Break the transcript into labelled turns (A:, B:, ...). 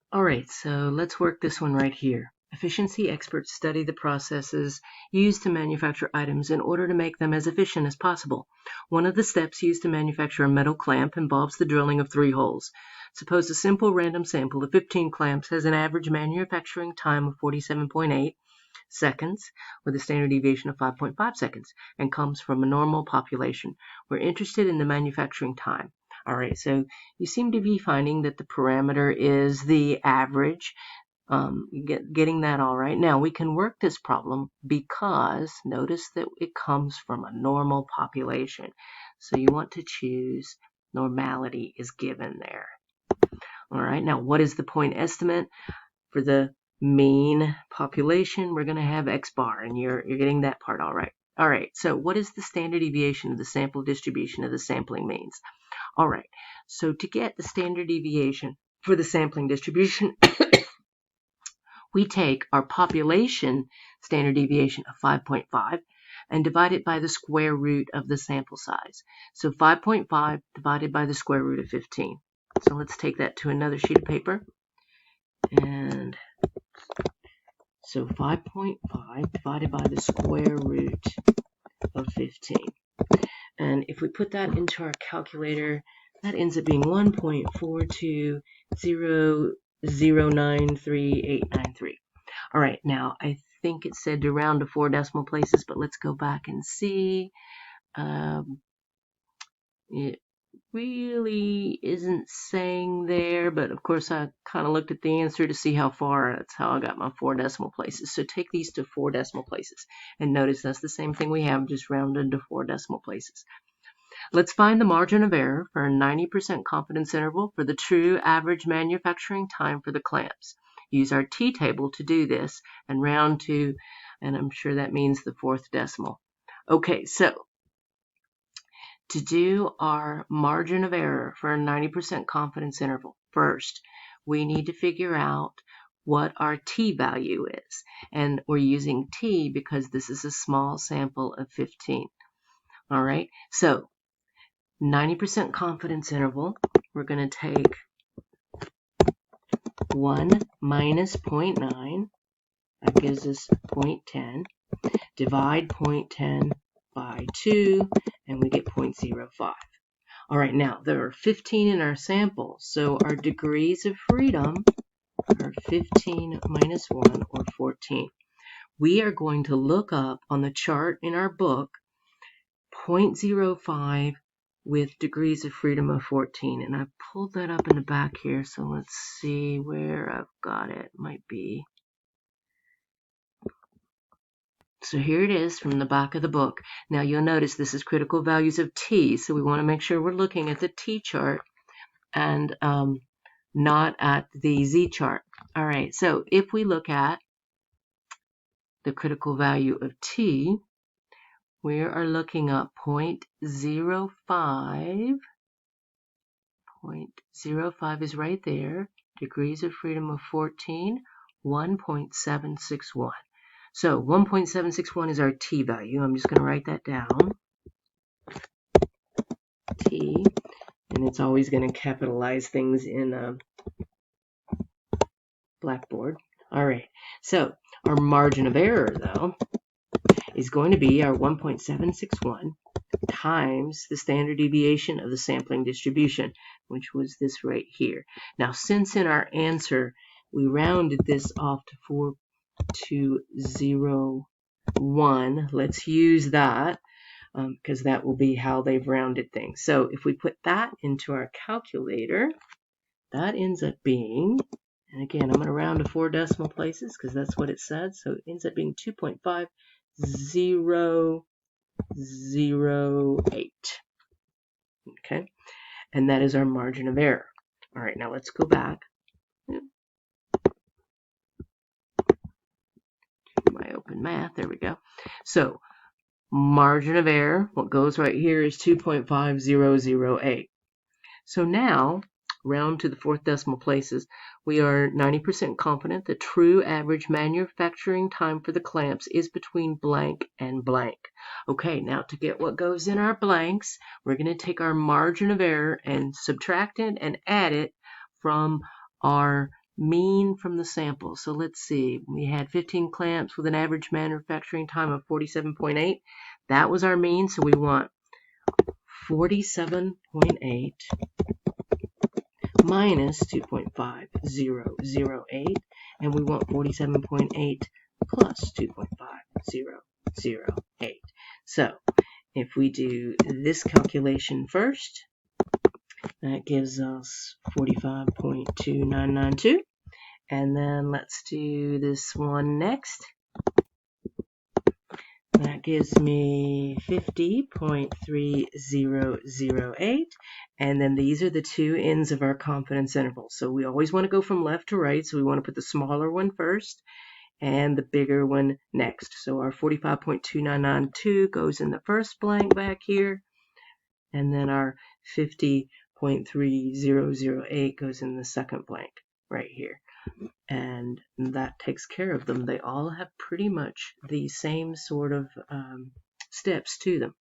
A: All right, so let's work this one right here. Efficiency experts study the processes used to manufacture items in order to make them as efficient as possible. One of the steps used to manufacture a metal clamp involves the drilling of 3 holes. Suppose a simple random sample of 15 clamps has an average manufacturing time of 47.8 seconds with a standard deviation of 5.5 seconds and comes from a normal population. We're interested in the manufacturing time. All right, so you seem to be finding that the parameter is the average. Getting that all right. Now we can work this problem because notice that it comes from a normal population. So you want to choose normality is given there. All right, now what is the point estimate? For the mean population, we're going to have X bar, and you're getting that part all right. All right, so what is the standard deviation of the sample distribution of the sampling means? All right, so to get the standard deviation for the sampling distribution, we take our population standard deviation of 5.5 and divide it by the square root of the sample size. So 5.5 divided by the square root of 15. So let's take that to another sheet of paper. And so 5.5 divided by the square root of 15. And if we put that into our calculator, that ends up being 1.420093893. All right, now I think it said to round to 4 decimal places, but let's go back and see. It really isn't saying there, but of course I kind of looked at the answer to see how far. That's how I got my 4 decimal places. So take these to 4 decimal places, and notice that's the same thing we have, just rounded to 4 decimal places. Let's find the margin of error for a 90% confidence interval for the true average manufacturing time for the clamps. Use our t-table to do this and round to, and I'm sure that means the 4th decimal. Okay, so to do our margin of error for a 90% confidence interval, first, we need to figure out what our t-value is. And we're using t because this is a small sample of 15. All right, so 90% confidence interval, we're going to take 1 minus 0.9, that gives us 0.10, divide 0.10 by 2, and we get 0.05. All right, now there are 15 in our sample, so our degrees of freedom are 15 minus 1, or 14. We are going to look up on the chart in our book 0.05 with degrees of freedom of 14, and I pulled that up in the back here, so let's see where I've got it. Might be. So here it is from the back of the book. Now you'll notice this is critical values of t, so we want to make sure we're looking at the t chart and not at the z chart. All right, so if we look at the critical value of t, we are looking at 0.05. 0.05 is right there. Degrees of freedom of 14, 1.761. So 1.761 is our t value. I'm just going to write that down. T, and it's always going to capitalize things in Blackboard. All right, so our margin of error, though, is going to be our 1.761 times the standard deviation of the sampling distribution, which was this right here. Now, since in our answer we rounded this off to 4.201, let's use that because that will be how they've rounded things. So if we put that into our calculator, that ends up being, and again, I'm going to round to 4 decimal places because that's what it said, so it ends up being 2.5008. Okay, and that is our margin of error. All right, now let's go back to my open math. There we go. So margin of error, what goes right here is 2.5008. So now, round to the 4th decimal places, we are 90% confident the true average manufacturing time for the clamps is between blank and blank. Okay, now to get what goes in our blanks, we're going to take our margin of error and subtract it and add it from our mean from the sample. So let's see, we had 15 clamps with an average manufacturing time of 47.8. That was our mean, so we want 47.8 minus 2.5008, and we want 47.8 plus 2.5008. So if we do this calculation first, that gives us 45.2992. And then let's do this one next. That gives me 50.3008. And then these are the two ends of our confidence interval. So we always want to go from left to right. So we want to put the smaller one first and the bigger one next. So our 45.2992 goes in the first blank back here. And then our 50.3008 goes in the second blank right here. And that takes care of them. They all have pretty much the same sort of steps to them.